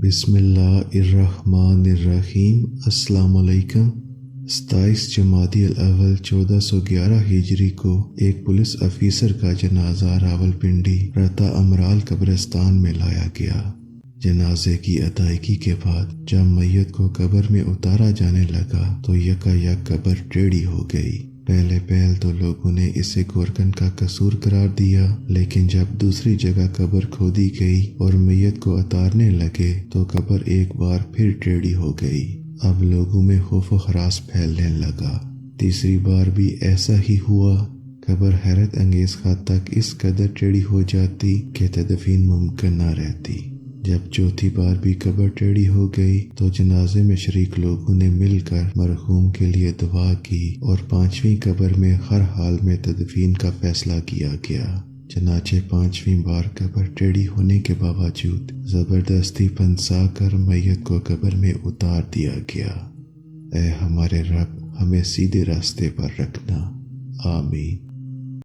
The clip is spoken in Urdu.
بسم اللہ الرحمن الرحیم۔ السلام علیکم۔ 27 جمادی الاول 1411 ہجری کو ایک پولیس افیسر کا جنازہ راولپنڈی رتا امرال قبرستان میں لایا گیا۔ جنازے کی ادائیگی کے بعد جب میت کو قبر میں اتارا جانے لگا تو یکایک قبر ٹیڑھی ہو گئی۔ پہل تو لوگوں نے اسے گورکن کا قصور قرار دیا، لیکن جب دوسری جگہ قبر کھودی گئی اور میت کو اتارنے لگے تو قبر ایک بار پھر ٹیڑھی ہو گئی۔ اب لوگوں میں خوف و ہراس پھیلنے لگا۔ تیسری بار بھی ایسا ہی ہوا۔ قبر حیرت انگیز حد تک اس قدر ٹیڑھی ہو جاتی کہ تدفین ممکن نہ رہتی۔ جب چوتھی بار بھی قبر ٹیڑھی ہو گئی تو جنازے میں شریک لوگوں نے مل کر مرحوم کے لیے دعا کی اور 5ویں قبر میں ہر حال میں تدفین کا فیصلہ کیا گیا۔ چنانچہ 5ویں بار قبر ٹیڑھی ہونے کے باوجود زبردستی پھنسا کر میت کو قبر میں اتار دیا گیا۔ اے ہمارے رب، ہمیں سیدھے راستے پر رکھنا، آمین۔